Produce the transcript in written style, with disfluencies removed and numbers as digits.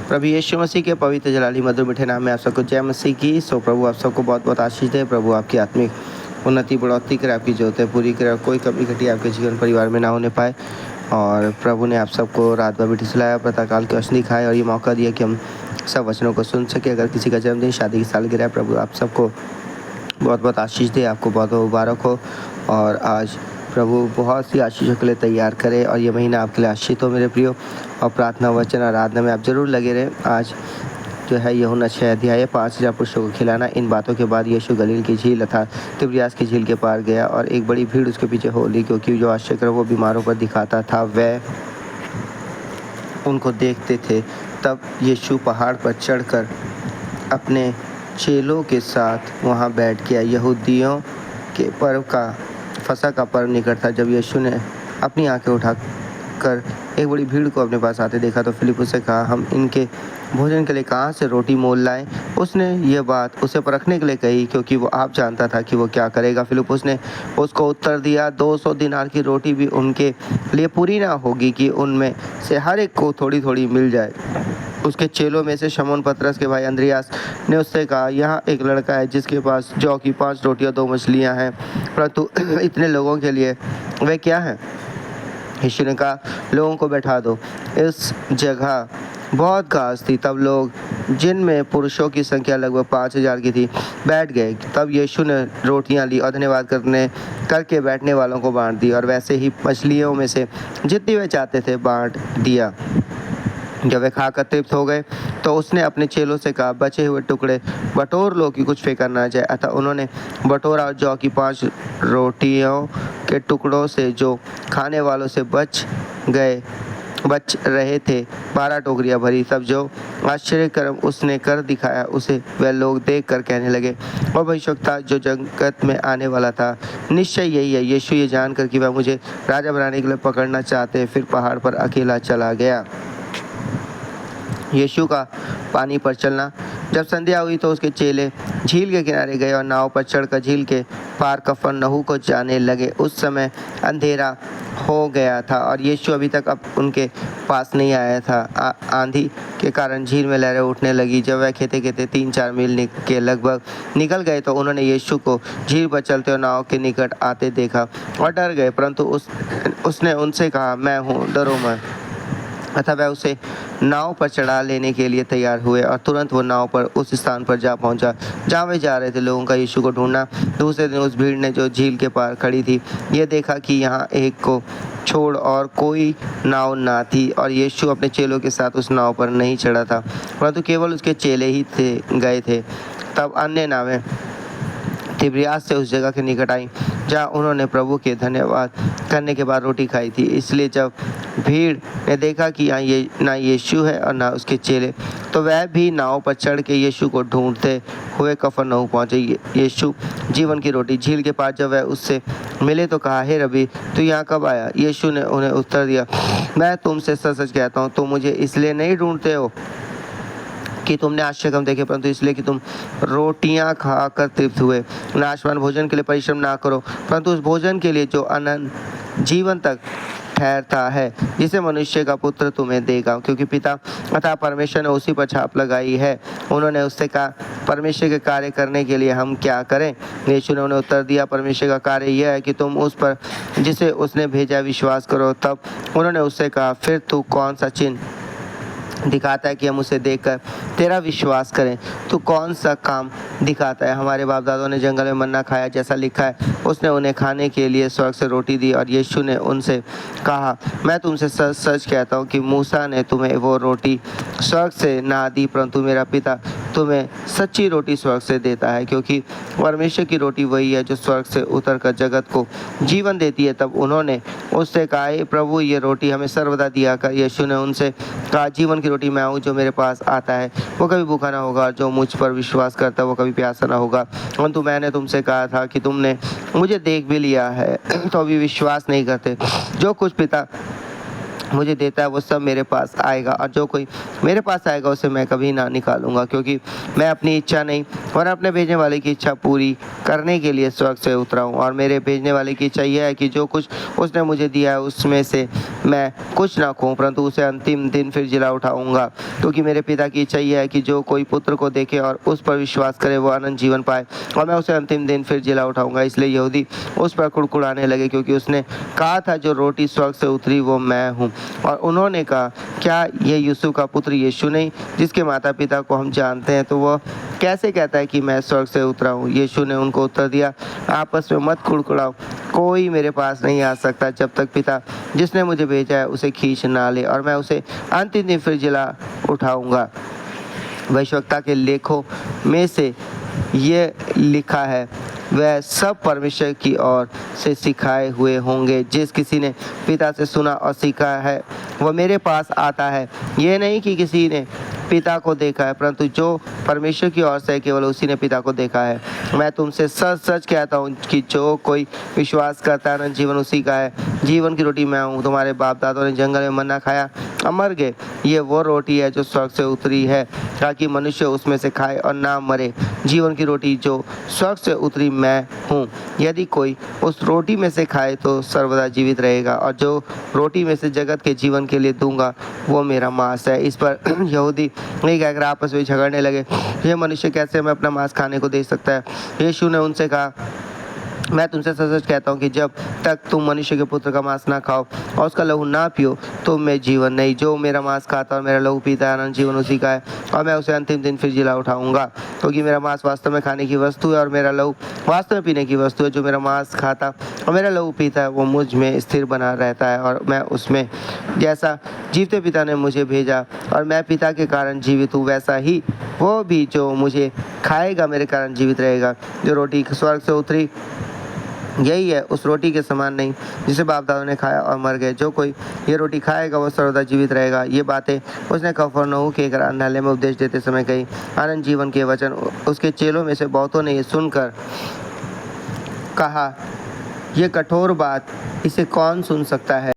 प्रभु यीशु मसीह के पवित्र जलाली मधुर मीठे नाम में आप सबको जय मसीह की। सो प्रभु आप सबको बहुत बहुत आशीष दे। प्रभु आपकी आत्मिक उन्नति बढ़ोतरी करे, आपकी जरूरतें पूरी करे, कोई कमी घटी आपके जीवन परिवार में ना होने पाए। और प्रभु ने आप सबको रात भर भी सुलाया, प्रातःकाल की रोशनी दिखाई और ये मौका दिया कि हम सब वचनों को सुन सके। अगर किसी का जन्मदिन, शादी की सालगिरह, प्रभु आप सबको बहुत बहुत आशीष दे, आपको बहुत बहुत मुबारक हो। और आज प्रभु बहुत सी आशीषों के लिए तैयार करे और ये महीना आपके लिए आशीष हो मेरे प्रियो। और प्रार्थना, वचन, आराधना में आप जरूर लगे रहें। आज जो है यूहन्ना 6 अध्याय 5000 पुरुषों को खिलाना। इन बातों के बाद यीशु गलील की झील अर्थात तिब्रियास की झील के पार गया और एक बड़ी भीड़ उसके पीछे हो ली, क्योंकि जो आश्चर्य वो बीमारों पर दिखाता था वह उनको देखते थे। तब यीशु पहाड़ पर चढ़कर अपने चेलों के साथ वहाँ बैठ गया। यहूदियों के पर्व का फसह का पर्व निकट था। जब यीशु ने अपनी आंखें उठाकर एक बड़ी भीड़ को अपने पास आते देखा तो फिलिप्पुस से कहा, हम इनके भोजन के लिए कहाँ से रोटी मोल लाएं? उसने यह बात उसे परखने के लिए कही, क्योंकि वो आप जानता था कि वो क्या करेगा। फिलिप्पुस ने उसको उत्तर दिया, 200 दिनार की रोटी भी उनके लिए पूरी ना होगी कि उनमें से हर एक को थोड़ी थोड़ी मिल जाए। उसके चेलों में से शमौन पतरस के भाई अंद्रियास ने उससे कहा, यहाँ एक लड़का है जिसके पास जौ की 5 रोटियां 2 मछलियां हैं, परंतु इतने लोगों के लिए वे क्या हैं? यीशु ने कहा, लोगों को बैठा दो। इस जगह बहुत घास थी। तब लोग, जिनमें पुरुषों की संख्या लगभग 5000 की थी, बैठ गए। तब यीशु ने रोटियां ली और धन्यवाद करके बैठने वालों को बांट दी और वैसे ही मछलियों में से जितनी वे चाहते थे बांट दिया। जब वे खाकर तृप्त हो गए तो उसने अपने चेलों से कहा, बचे हुए टुकड़े बटोर लो कि कुछ फेंका ना जाए। अतः उन्होंने बटोरा और जौ की 5 रोटियों के टुकड़ों से जो खाने वालों से बच रहे थे 12 टोकरियां भरी। तब जो आश्चर्य कर्म उसने कर दिखाया उसे वह लोग देख कर कहने लगे, और भविष्यवक्ता जो जगत में आने वाला था निश्चय यही है। यीशु ये जानकर कि वह मुझे राजा बनाने के लिए पकड़ना चाहते, फिर पहाड़ पर अकेला चला गया। यीशु का पानी पर चलना। जब संध्या हुई तो उसके चेले झील के किनारे गए और नाव पर चढ़कर झील के पार कफरनहूम को जाने लगे। उस समय अंधेरा हो गया था और यीशु अभी तक अब उनके पास नहीं आया था। आंधी के कारण झील में लहरें उठने लगी। जब वह खेते 3-4 मील के लगभग निकल गए तो उन्होंने यीशु को झील पर चलते और नाव के निकट आते देखा और डर गए, परंतु उसने उनसे कहा, मैं हूँ, डरो मत। अतः वह उसे नाव पर चढ़ा लेने के लिए तैयार हुए और तुरंत वो नाव पर उस स्थान पर जा पहुंचा जहाँ वे जा रहे थे। लोगों का यीशु को ढूंढना। दूसरे दिन उस भीड़ ने जो झील के पार खड़ी थी ये देखा कि यहाँ एक को छोड़ और कोई नाव ना थी और यीशु अपने चेलों के साथ उस नाव पर नहीं चढ़ा था, परंतु केवल उसके चेले ही गए थे। तब अन्य नावें तिब्रियास से उस जगह के निकट आई जहाँ उन्होंने प्रभु के धन्यवाद करने के बाद रोटी खाई थी। इसलिए जब भीड़ ने देखा कि यहाँ ना यीशु है और ना उसके चेले, तो वह भी नाव पर चढ़ के यीशु को ढूंढते हुए कफरनहूम पहुँचे। यीशु जीवन की रोटी। झील के पास जब वह उससे मिले तो कहा, हे रबी, तू यहाँ कब आया? यीशु ने उन्हें उत्तर दिया, मैं तुमसे सच सच कहता हूँ, तुम मुझे इसलिए नहीं ढूंढते हो कि तुमने आश्चर्य कर्म देखे, परंतु इसलिए कि तुम रोटियां खाकर तृप्त हुए। नाशवान भोजन के लिए परिश्रम ना करो, परंतु उस भोजन के लिए जो अनंत जीवन तक ठहरता है, जिसे मनुष्य का पुत्र तुम्हें देगा, क्योंकि पिता अतः परमेश्वर ने उसी पर छाप लगाई है। उन्होंने उससे कहा, परमेश्वर के कार्य करने के लिए हम क्या करें? यीशु ने उन्हें उत्तर दिया, परमेश्वर का कार्य यह है कि तुम उस पर जिसे उसने भेजा विश्वास करो। तब उन्होंने उससे कहा, फिर तू कौन सा चिन्ह दिखाता है कि हम उसे देखकर तेरा विश्वास करें? तू कौन सा काम दिखाता है? हमारे बाप दादों ने जंगल में मन्ना खाया, जैसा लिखा है, उसने उन्हें खाने के लिए स्वर्ग से रोटी दी। और यीशु ने उनसे कहा, मैं तुमसे सच सच कहता हूँ कि मूसा ने तुम्हें वो रोटी स्वर्ग से ना दी, परंतु मेरा पिता तुम्हें सच्ची रोटी स्वर्ग से देता है, क्योंकि परमेश्वर की रोटी वही है जो स्वर्ग से उतरकर जगत को जीवन देती है। तब उन्होंने उससे कहा, हे प्रभु, ये रोटी हमें सर्वदा दिया कर। यीशु ने उनसे कहा, जीवन की रोटी मैं हूँ। जो मेरे पास आता है वो कभी भूखा ना होगा, जो मुझ पर विश्वास करता है वो कभी प्यासा ना होगा। परंतु मैंने तुमसे कहा था कि तुमने मुझे देख भी लिया है तो अभी विश्वास नहीं करते। जो कुछ पिता मुझे देता है वो सब मेरे पास आएगा, और जो कोई मेरे पास आएगा उसे मैं कभी ना निकालूंगा, क्योंकि मैं अपनी इच्छा नहीं और अपने भेजने वाले की इच्छा पूरी करने के लिए स्वर्ग से उतरा हूँ। और मेरे भेजने वाले की इच्छा यह है कि जो कुछ उसने मुझे दिया है उसमें से मैं कुछ ना खोऊं, परंतु उसे अंतिम दिन फिर जिला उठाऊंगा। क्योंकि मेरे पिता की इच्छा यह है कि जो कोई पुत्र को देखे और उस पर विश्वास करे वो अनंत जीवन पाए, और मैं उसे अंतिम दिन फिर जिला उठाऊंगा। इसलिए यहूदी उस पर कुड़कुड़ाने लगे, क्योंकि उसने कहा था जो रोटी स्वर्ग से उतरी वो मैं हूँ। और उन्होंने कहा, क्या ये यूसुफ का पुत्र यीशु नहीं, जिसके माता पिता को हम जानते हैं, तो वह कैसे कहता है कि मैं स्वर्ग से उतरा हूँ? यीशु ने उनको उत्तर दिया, आपस में मत कुड़कुड़ाओ। कोई मेरे पास नहीं आ सकता जब तक पिता जिसने मुझे भेजा है उसे खींच ना ले, और मैं उसे अंतिम दिन फिर जिला उठाऊंगा। भविष्यवक्ता के लेखों में से ये लिखा है, वह सब परमेश्वर की ओर से सिखाए हुए होंगे। जिस किसी ने पिता से सुना और सीखा है वह मेरे पास आता है। ये नहीं कि किसी ने पिता को देखा है, परंतु जो परमेश्वर की ओर से केवल उसी ने पिता को देखा है। मैं तुमसे सच सच कहता हूँ कि जो कोई विश्वास करता है, जीवन उसी का है। जीवन की रोटी मैं हूँ। तुम्हारे बाप दादों ने जंगल में मन्ना खाया और मर गए। ये वो रोटी है जो स्वर्ग से उतरी है, ताकि मनुष्य उसमें से खाए और ना मरे। जीवन की रोटी जो स्वर्ग से उतरी मैं हूँ। यदि कोई उस रोटी में से खाए तो सर्वदा जीवित रहेगा, और जो रोटी में से जगत के जीवन के लिए दूंगा वो मेरा मांस है। इस पर यहूदी नहीं कहकर आपस में झगड़ने लगे, ये मनुष्य कैसे हमें अपना मांस खाने को दे सकता है? यीशु ने उनसे कहा, मैं तुमसे सच सच कहता हूँ कि जब तक तुम मनुष्य के पुत्र का मांस ना खाओ और उसका लहू ना पियो तुम में जीवन नहीं। जो मेरा मांस खाता और मेरा लहू पीता है अनंत जीवन उसी का है, और मैं उसे अंतिम दिन फिर जिला उठाऊंगा। क्योंकि मेरा मांस वास्तव में खाने की वस्तु है और मेरा लहू वास्तव में पीने की वस्तु है। जो मेरा मांस खाता और मेरा लहू पीता है वो मुझ में स्थिर बना रहता है और मैं उसमें। जैसा जीवते पिता ने मुझे भेजा और मैं पिता के कारण जीवित हूँ, वैसा ही वो भी जो मुझे खाएगा मेरे कारण जीवित रहेगा। जो रोटी स्वर्ग से उतरी यही है, उस रोटी के समान नहीं जिसे बाप दादों ने खाया और मर गए। जो कोई ये रोटी खाएगा वो सर्वदा जीवित रहेगा। ये बातें उसने कफरनहूम के आराधनालय में उपदेश देते समय कही। आनंद जीवन के वचन उसके चेलों में से बहुतों ने ये सुनकर कहा, ये कठोर बात इसे कौन सुन सकता है?